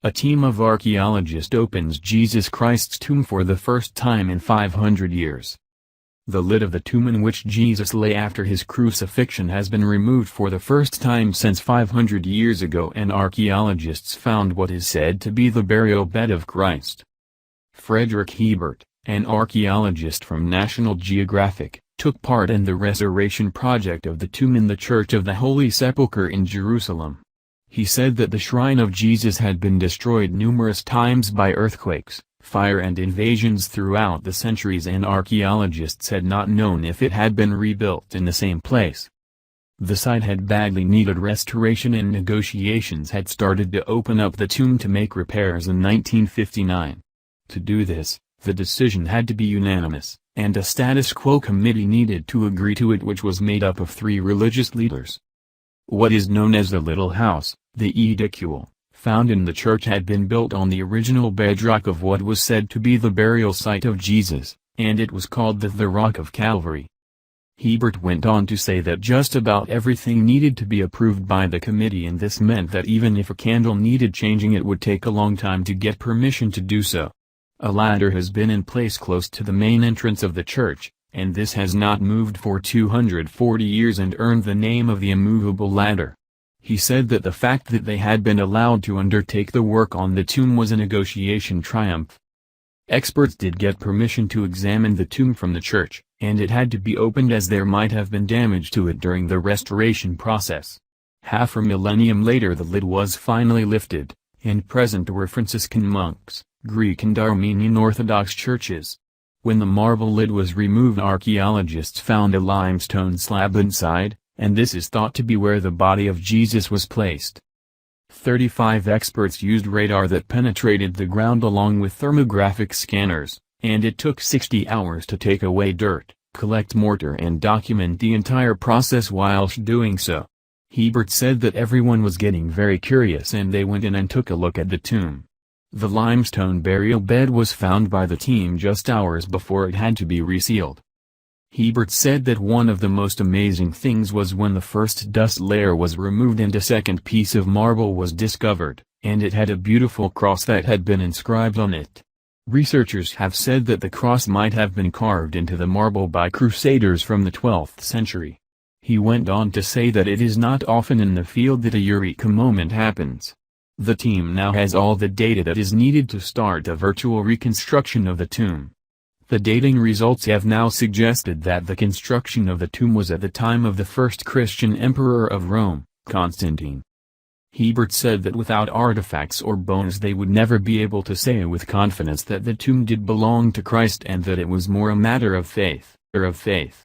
A team of archaeologists opens Jesus Christ's tomb for the first time in 500 years. The lid of the tomb in which Jesus lay after his crucifixion has been removed for the first time since 500 years ago, and archaeologists found what is said to be the burial bed of Christ. Frederick Hebert, an archaeologist from National Geographic, took part in the restoration project of the tomb in the Church of the Holy Sepulchre in Jerusalem. He said that the shrine of Jesus had been destroyed numerous times by earthquakes, fire and invasions throughout the centuries, and archaeologists had not known if it had been rebuilt in the same place. The site had badly needed restoration, and negotiations had started to open up the tomb to make repairs in 1959. To do this, the decision had to be unanimous, and a status quo committee needed to agree to it, which was made up of 3 religious leaders. What is known as the Little House, the Edicule, found in the church, had been built on the original bedrock of what was said to be the burial site of Jesus, and it was called the Rock of Calvary. Hebert went on to say that just about everything needed to be approved by the committee, and this meant that even if a candle needed changing, it would take a long time to get permission to do so. A ladder has been in place close to the main entrance of the church, and this has not moved for 240 years and earned the name of the immovable ladder. He said that the fact that they had been allowed to undertake the work on the tomb was a negotiation triumph. Experts did get permission to examine the tomb from the church, and it had to be opened as there might have been damage to it during the restoration process. Half a millennium later the lid was finally lifted, and present were Franciscan monks, Greek and Armenian Orthodox churches. When the marble lid was removed, archaeologists found a limestone slab inside, and this is thought to be where the body of Jesus was placed. 35 experts used radar that penetrated the ground along with thermographic scanners, and it took 60 hours to take away dirt, collect mortar and document the entire process whilst doing so. Hebert said that everyone was getting very curious, and they went in and took a look at the tomb. The limestone burial bed was found by the team just hours before it had to be resealed. Hebert said that one of the most amazing things was when the first dust layer was removed and a second piece of marble was discovered, and it had a beautiful cross that had been inscribed on it. Researchers have said that the cross might have been carved into the marble by crusaders from the 12th century. He went on to say that it is not often in the field that a eureka moment happens. The team now has all the data that is needed to start a virtual reconstruction of the tomb. The dating results have now suggested that the construction of the tomb was at the time of the first Christian emperor of Rome, Constantine. Hebert said that without artifacts or bones they would never be able to say with confidence that the tomb did belong to Christ, and that it was more a matter of faith.